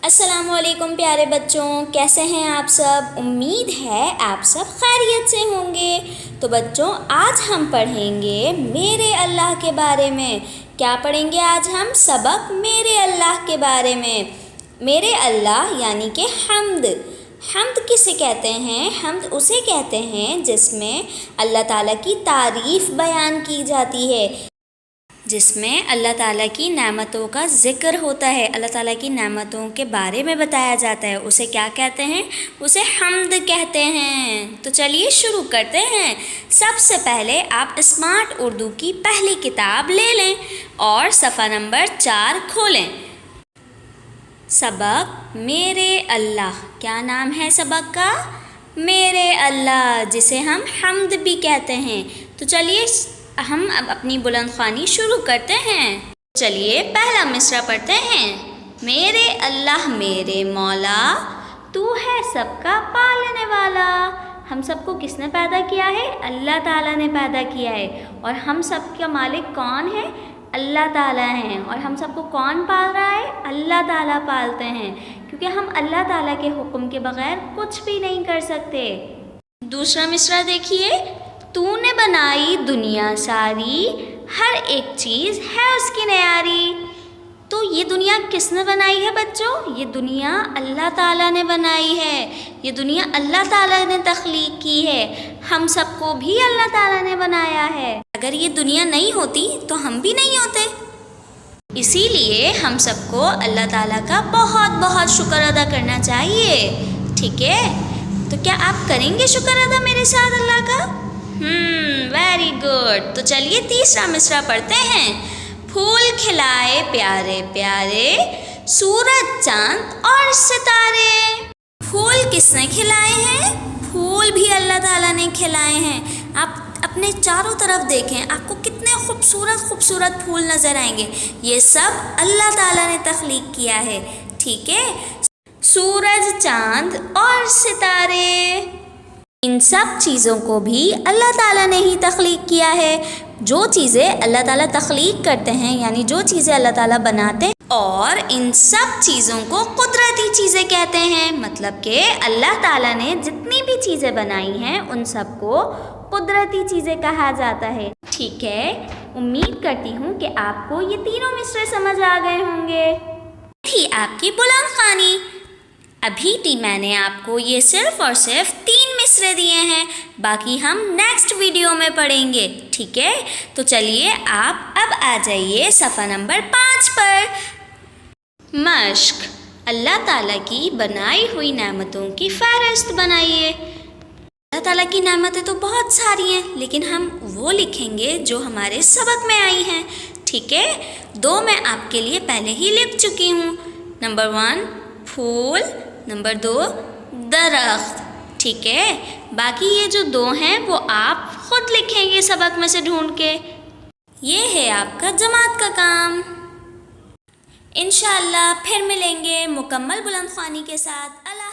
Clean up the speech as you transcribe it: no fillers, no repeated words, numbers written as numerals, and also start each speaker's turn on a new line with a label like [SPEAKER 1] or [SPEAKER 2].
[SPEAKER 1] السلام علیکم پیارے بچوں، کیسے ہیں آپ سب؟ امید ہے آپ سب خیریت سے ہوں گے۔ تو بچوں، آج ہم پڑھیں گے میرے اللہ کے بارے میں۔ کیا پڑھیں گے آج ہم؟ سبق میرے اللہ کے بارے میں۔ میرے اللہ یعنی کہ حمد۔ حمد کسے کہتے ہیں؟ حمد اسے کہتے ہیں جس میں اللہ تعالیٰ کی تعریف بیان کی جاتی ہے، جس میں اللہ تعالیٰ کی نعمتوں کا ذکر ہوتا ہے، اللہ تعالیٰ کی نعمتوں کے بارے میں بتایا جاتا ہے۔ اسے کیا کہتے ہیں؟ اسے حمد کہتے ہیں۔ تو چلیے شروع کرتے ہیں۔ سب سے پہلے آپ اسمارٹ اردو کی پہلی کتاب لے لیں اور صفحہ نمبر 4 کھولیں۔ سبق میرے اللہ۔ کیا نام ہے سبق کا؟ میرے اللہ، جسے ہم حمد بھی کہتے ہیں۔ تو چلیے ہم اب اپنی بلند خوانی شروع کرتے ہیں۔ چلیے پہلا مصرع پڑھتے ہیں۔ میرے اللہ میرے مولا، تو ہے سب کا پالنے والا۔ ہم سب کو کس نے پیدا کیا ہے؟ اللہ تعالیٰ نے پیدا کیا ہے۔ اور ہم سب کا مالک کون ہے؟ اللہ تعالیٰ ہیں۔ اور ہم سب کو کون پال رہا ہے؟ اللہ تعالیٰ پالتے ہیں، کیونکہ ہم اللہ تعالیٰ کے حکم کے بغیر کچھ بھی نہیں کر سکتے۔ دوسرا مصرع دیکھیے۔ تو نے بنائی دنیا ساری، ہر ایک چیز ہے اس کی نیاری۔ تو یہ دنیا کس نے بنائی ہے بچوں؟ یہ دنیا اللہ تعالیٰ نے بنائی ہے۔ یہ دنیا اللہ تعالیٰ نے تخلیق کی ہے۔ ہم سب کو بھی اللہ تعالیٰ نے بنایا ہے۔ اگر یہ دنیا نہیں ہوتی تو ہم بھی نہیں ہوتے۔ اسی لیے ہم سب کو اللہ تعالیٰ کا بہت بہت شکر ادا کرنا چاہیے، ٹھیک ہے؟ تو کیا آپ کریں گے شکر ادا میرے ساتھ اللہ کا؟ Very good. تو چلیے تیسرا مصرع پڑھتے ہیں۔ پھول کھلائے پیارے پیارے، سورج چاند اور ستارے۔ پھول کس نے کھلائے ہیں؟ پھول بھی اللہ تعالیٰ نے کھلائے ہیں۔ آپ اپنے چاروں طرف دیکھیں، آپ کو کتنے خوبصورت خوبصورت پھول نظر آئیں گے۔ یہ سب اللہ تعالیٰ نے تخلیق کیا ہے، ٹھیک ہے؟ سورج چاند اور ستارے، ان سب چیزوں کو بھی اللہ تعالیٰ نے ہی تخلیق کیا ہے۔ جو چیزیں اللہ تعالیٰ تخلیق کرتے ہیں، یعنی جو چیزیں اللہ تعالیٰ بناتے ہیں، اور ان سب چیزوں کو قدرتی چیزیں کہتے ہیں۔ مطلب کہ اللہ تعالیٰ نے جتنی بھی چیزیں بنائی ہیں ان سب کو قدرتی چیزیں کہا جاتا ہے، ٹھیک ہے؟ امید کرتی ہوں کہ آپ کو یہ تینوں مصرع سمجھ آ گئے ہوں گے۔ تھی آپ کی بلند خوانی۔ ابھی میں نے آپ کو یہ صرف اور صرف 3 مصرع دیے ہیں، باقی ہم نیکسٹ ویڈیو میں پڑھیں گے، ٹھیک ہے؟ تو چلیے آپ اب آ جائیے صفحہ نمبر 5 پر۔ مشق، اللہ تعالیٰ کی بنائی ہوئی نعمتوں کی فہرست بنائیے۔ اللہ تعالیٰ کی نعمتیں تو بہت ساری ہیں، لیکن ہم وہ لکھیں گے جو ہمارے سبق میں آئی ہیں، ٹھیک ہے؟ 2 میں آپ کے لیے پہلے ہی لکھ چکی ہوں۔ نمبر 1 پھول، نمبر 2 درخت، ٹھیک ہے؟ باقی یہ جو 2 ہیں وہ آپ خود لکھیں گے سبق میں سے ڈھونڈ کے۔ یہ ہے آپ کا جماعت کا کام۔ انشاءاللہ پھر ملیں گے مکمل بلند خوانی کے ساتھ۔ اللہ